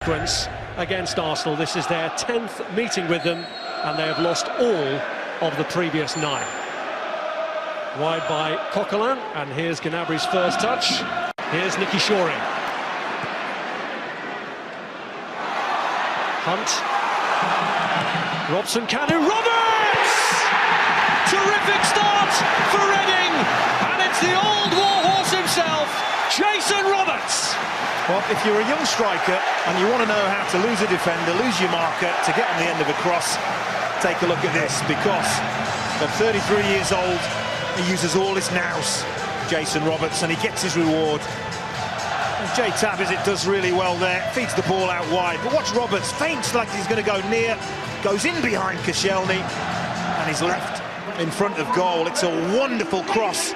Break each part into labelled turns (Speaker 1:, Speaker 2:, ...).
Speaker 1: Against Arsenal. This is their 10th meeting with them, and they have lost all of the previous 9. Wide by Coquelin, and here's Gnabry's first touch. Here's Nicky Shorey. Hunt. Robson, Canu, Roberts! Terrific start for Reading, and it's the old warhorse himself, Jason Roberts.
Speaker 2: Well, if you're a young striker and you want to know how to lose a defender, lose your marker, to get on the end of a cross, take a look at this, because at 33 years old, he uses all his nous, Jason Roberts, and he gets his reward. And Jay Tabbies, it does really well there, feeds the ball out wide, but watch Roberts, feints like he's going to go near, goes in behind Koscielny, and he's left in front of goal. It's a wonderful cross,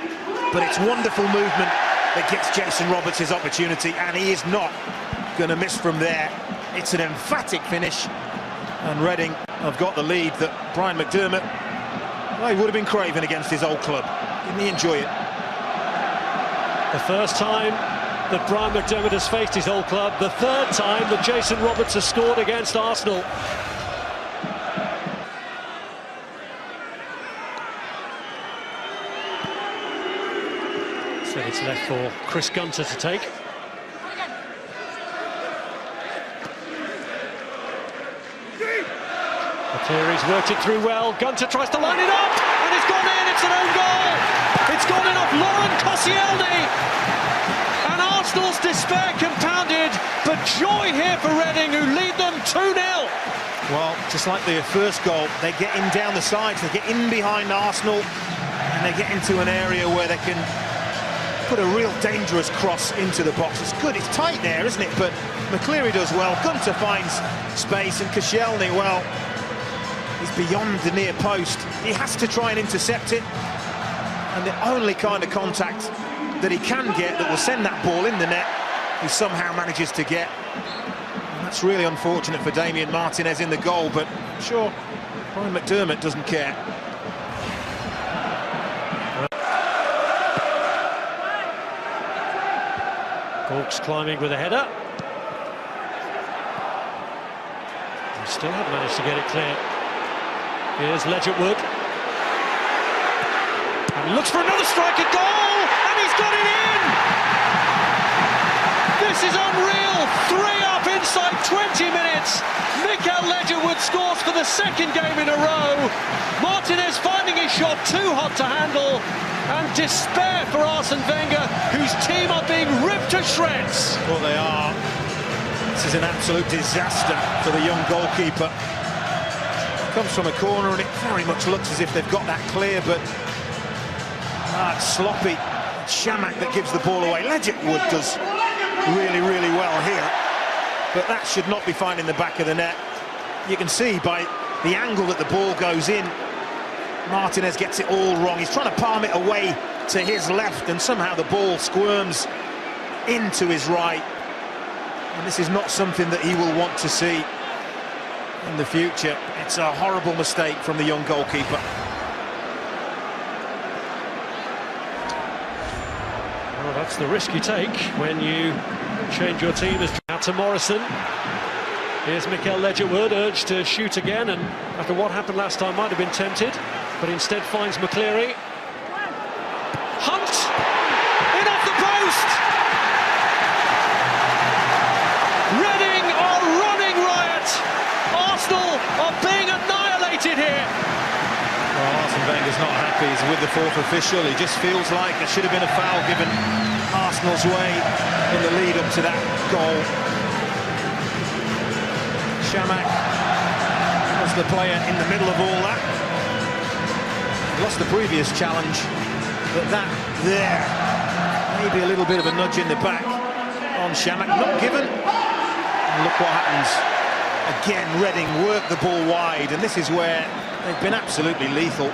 Speaker 2: but it's wonderful movement that gets Jason Roberts his opportunity, and he is not going to miss from there. It's an emphatic finish, and Reading have got the lead that Brian McDermott, well, he would have been craving against his old club. Didn't he enjoy it?
Speaker 1: The first time that Brian McDermott has faced his old club, the third time that Jason Roberts has scored against Arsenal. So it's left for Chris Gunter to take. Materi's worked it through well. Gunter tries to line it up, and it's gone in. It's an own goal. It's gone in off Laurent Koscielny, and Arsenal's despair compounded. But joy here for Reading, who lead them 2-0.
Speaker 2: Well, just like their first goal, they get in down the sides, they get in behind Arsenal, and they get into an area where they can put a real dangerous cross into the box. It's good, it's tight there, isn't it? But McCleary does well, Gunter finds space, and Koscielny, well, he's beyond the near post. He has to try and intercept it, and the only kind of contact that he can get that will send that ball in the net, he somehow manages to get. And that's really unfortunate for Damien Martinez in the goal, but I'm sure Brian McDermott doesn't care.
Speaker 1: Gawkes climbing with a header. He still haven't managed to get it clear. Here's Ledgerwood. And looks for another strike at goal! And he's got it in! This is unreal! 3 up inside 20 minutes. Mikael Ledgerwood scores for the second game in a row. Martinez finding his shot too hot to handle. And despair for Arsene Wenger, whose team are being ripped to shreds.
Speaker 2: Well, they are. This is an absolute disaster for the young goalkeeper. Comes from a corner, and it very much looks as if they've got that clear, but it's sloppy. Chamakh that gives the ball away. Ledgerwood does really, really well here, but that should not be finding the back of the net. You can see by the angle that the ball goes in, Martinez gets it all wrong. He's trying to palm it away to his left, and somehow the ball squirms into his right. And this is not something that he will want to see in the future. It's a horrible mistake from the young goalkeeper.
Speaker 1: Well, that's the risk you take when you change your team. Out to Morrison. Here's Mikael Ledgerwood, urged to shoot again, and after what happened last time might have been tempted, but instead finds McCleary. Hunt! In off the post! Reading are running riot! Arsenal are being annihilated here!
Speaker 2: Well, Arsene Wenger's not happy. He's with the fourth official. He just feels like there should have been a foul given Arsenal's way in the lead up to that goal. Chamakh was the player in the middle of all that. Lost the previous challenge, but that there, maybe a little bit of a nudge in the back on Chamakh, not given. And look what happens. Again, Reading work the ball wide, and this is where they've been absolutely lethal.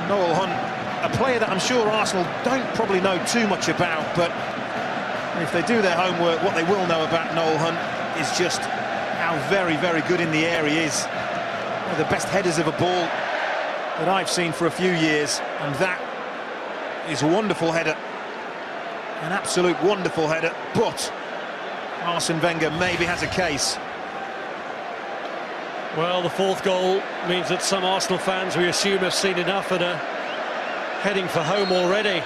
Speaker 2: Noel Hunt, a player that I'm sure Arsenal don't probably know too much about, but if they do their homework, what they will know about Noel Hunt is just how very, very good in the air he is. One of the best headers of a ball that I've seen for a few years, and that is a wonderful header, an absolute wonderful header, but Arsene Wenger maybe has a case.
Speaker 1: Well, the fourth goal means that some Arsenal fans, we assume, have seen enough and are heading for home already.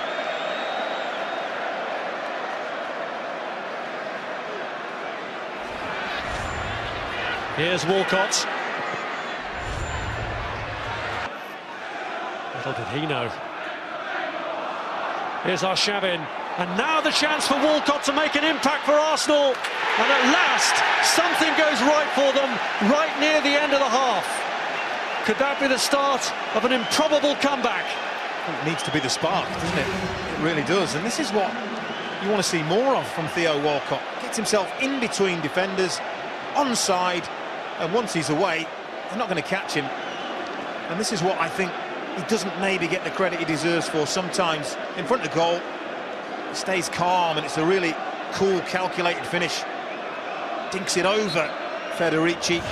Speaker 1: Here's Walcott. Little did he know. Here's Arshavin. And now the chance for Walcott to make an impact for Arsenal. And at last, something goes right for them, right near the end of the half. Could that be the start of an improbable comeback?
Speaker 2: It needs to be the spark, doesn't it? It really does. And this is what you want to see more of from Theo Walcott. Gets himself in between defenders, onside, and once he's away, they're not going to catch him. And this is what I think he doesn't maybe get the credit he deserves for sometimes. In front of goal, he stays calm, and it's a really cool, calculated finish. Dinks it over Federici.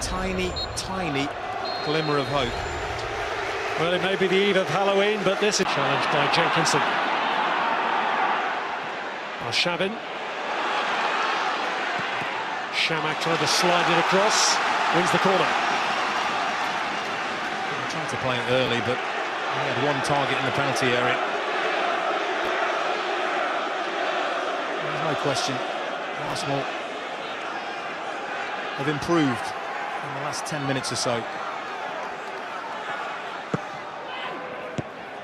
Speaker 2: Tiny, tiny glimmer of hope.
Speaker 1: Well, it may be the eve of Halloween, but this is challenged by Jenkinson. Arshavin. Shamak trying to slide it across, wins the corner.
Speaker 2: Trying to play it early, but he had one target in the penalty area. There's no question, Arsenal have improved in the last 10 minutes or so.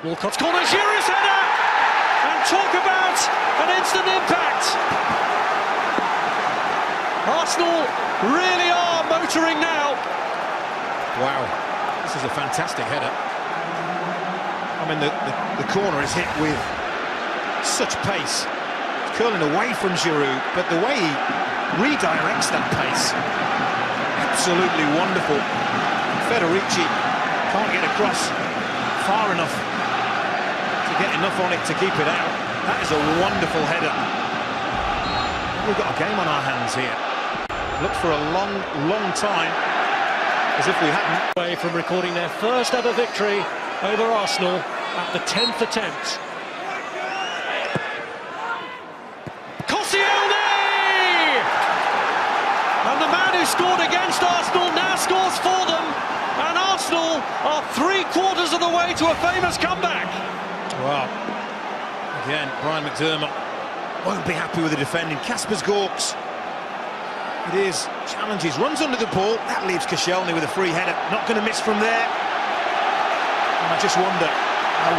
Speaker 1: Walcott's corner, Giroud's header! And talk about an instant impact! Arsenal really are motoring now.
Speaker 2: Wow, this is a fantastic header. I mean, the corner is hit with such pace. It's curling away from Giroud, but the way he redirects that pace, absolutely wonderful. Federici can't get across far enough to get enough on it to keep it out. That is a wonderful header. We've got a game on our hands here. Looked for a long, long time, as if we hadn't.
Speaker 1: Away from recording their first ever victory over Arsenal at the 10th attempt. Koscielny! And the man who scored against Arsenal now scores for them, and Arsenal are 3/4 of the way to a famous comeback.
Speaker 2: Wow. Again, Brian McDermott won't be happy with the defending. Kasper's Gorks. It is, challenges, runs under the ball. That leaves Koscielny with a free header. Not going to miss from there. And I just wonder, I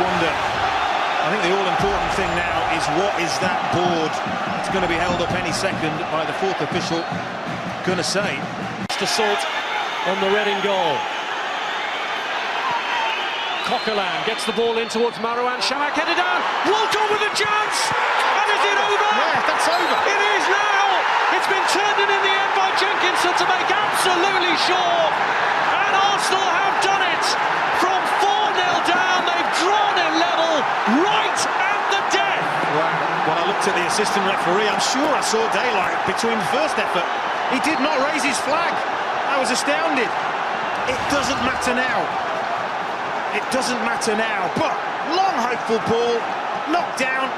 Speaker 2: think the all-important thing now is what is that board? It's going to be held up any second by the fourth official. Going to say.
Speaker 1: Assault on the Reading goal. Coquelin gets the ball in towards Marouane. Shamak headed down. Walcott with a chance. And is it over?
Speaker 2: Yeah, that's over.
Speaker 1: It is now. It's been turned in the end by Jenkinson to make absolutely sure. And Arsenal have done it. From 4-0 down, they've drawn it level right at the death.
Speaker 2: Well, when I looked at the assistant referee, I'm sure I saw daylight between the first effort. He did not raise his flag. I was astounded. It doesn't matter now. It doesn't matter now. But long hopeful ball, knocked down.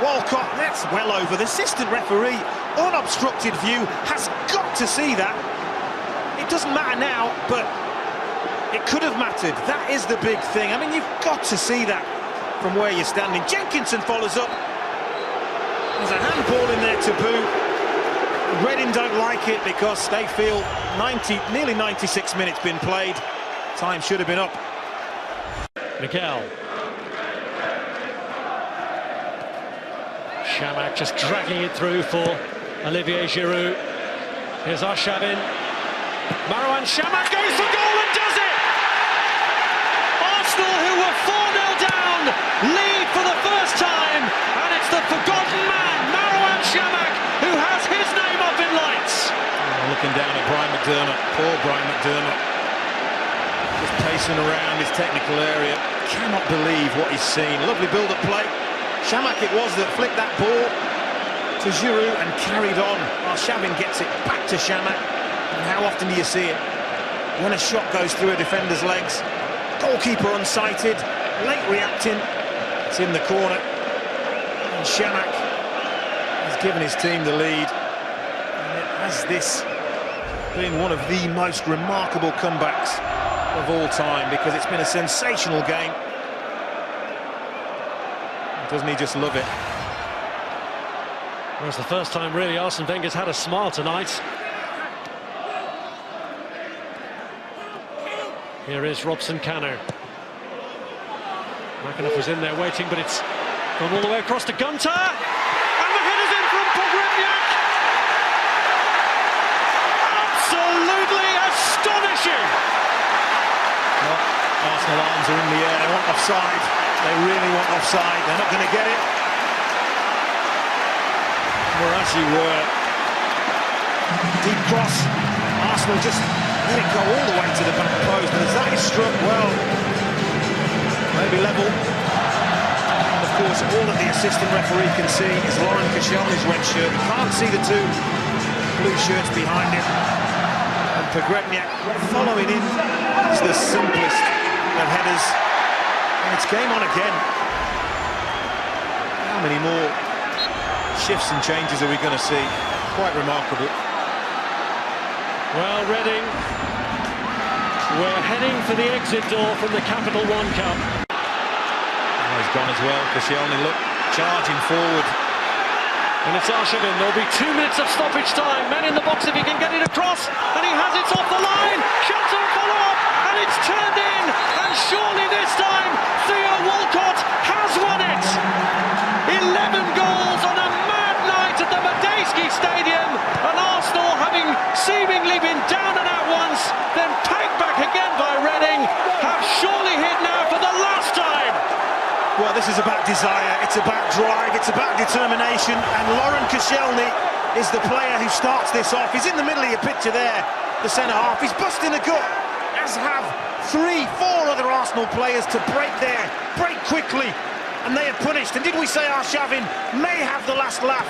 Speaker 2: Walcott, that's well over. The assistant referee, unobstructed view, has got to see that. It doesn't matter now, but it could have mattered. That is the big thing. I mean, you've got to see that from where you're standing. Jenkinson follows up. There's a handball in there to boo. Reading don't like it because they feel nearly 96 minutes been played. Time should have been up.
Speaker 1: Miguel. Shamak just dragging it through for Olivier Giroud. Here's Arshavin. Marouane Shamak goes for goal and does it! Arsenal, who were 4-0 down, lead for the first time, and it's the forgotten man, Marouane Shamak, who has his name up in lights.
Speaker 2: Looking down at Brian McDermott, poor Brian McDermott. Just pacing around his technical area. Cannot believe what he's seen. Lovely build-up play. Shamak it was that flicked that ball to Giroud and carried on. Arshavin gets it back to Shamak. And how often do you see it? When a shot goes through a defender's legs, goalkeeper unsighted, late reacting, it's in the corner. And Shamak has given his team the lead. And it has this been one of the most remarkable comebacks of all time, because it's been a sensational game. Doesn't he just love it?
Speaker 1: Well, it's the first time really Arsene Wenger's had a smile tonight. Here is Robson Cano. McAnuff was in there waiting, but it's gone all the way across to Gunter. And the header's in from Pogrebniak. Absolutely astonishing.
Speaker 2: Well, Arsenal arms are in the air. They want offside. They really want offside. They're not going to get it. Well, as you were. Deep cross. Arsenal just let it go all the way to the back post. And as that is struck, well, maybe level. And of course, all that the assistant referee can see is Lauren Koscielny's red shirt. He can't see the two blue shirts behind him. And Pogrebniak following in is the simplest of headers. And it's game on again. How many more shifts and changes are we going to see? Quite remarkable.
Speaker 1: Well, Reading, we're heading for the exit door from the Capital One Cup.
Speaker 2: Oh, he's gone as well. Koscielny, look, charging forward.
Speaker 1: And it's Arshavin. There'll be 2 minutes of stoppage time. Men in the box if he can get it across. And he has it off the line. Shots on follow-up. And it's turned in. And surely this time, Theo Walcott has won it. 11 goals on a mad night at the Madejski Stadium. And Arsenal, having seemingly been down and out once, then pegged back again by Reading, have surely hit now for the last time.
Speaker 2: Well, this is about desire, it's about drive, it's about determination, and Lauren Koscielny is the player who starts this off. He's in the middle of your picture there, the centre-half. He's busting a gut, as have 3, 4 other Arsenal players to break there, break quickly, and they are punished. And did we say Arshavin may have the last laugh?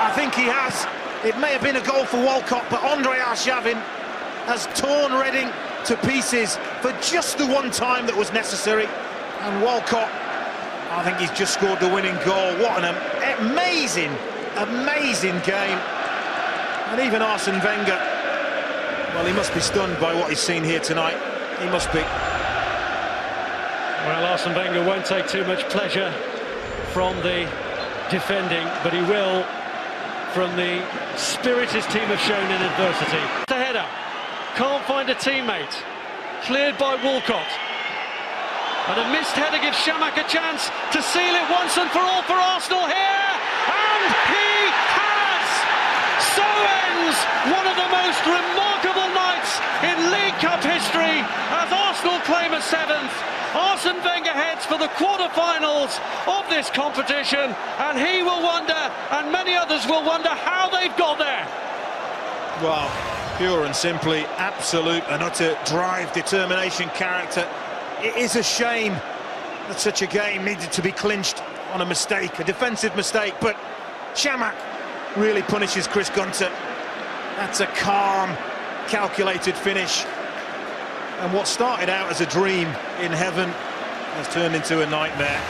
Speaker 2: I think he has. It may have been a goal for Walcott, but Andre Arshavin has torn Reading to pieces for just the one time that was necessary. And Walcott, I think he's just scored the winning goal. What an amazing, amazing game. And even Arsene Wenger, well, he must be stunned by what he's seen here tonight. He must be.
Speaker 1: Well, Arsene Wenger won't take too much pleasure from the defending, but he will from the spirit his team have shown in adversity. The header, can't find a teammate, cleared by Walcott. And a missed header gives Chamakh a chance to seal it once and for all for Arsenal here. And he has! So ends one of the most remarkable nights in League Cup history as Arsenal claim a 7th. Arsene Wenger heads for the quarter-finals of this competition, and he will wonder, and many others will wonder, how they've got there.
Speaker 2: Well, pure and simply, absolute and utter drive, determination, character. It is a shame that such a game needed to be clinched on a mistake, a defensive mistake, but Chamakh really punishes Chris Gunter. That's a calm, calculated finish. And what started out as a dream in heaven has turned into a nightmare.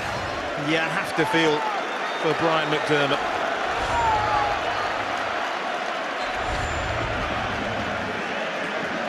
Speaker 2: You have to feel for Brian McDermott.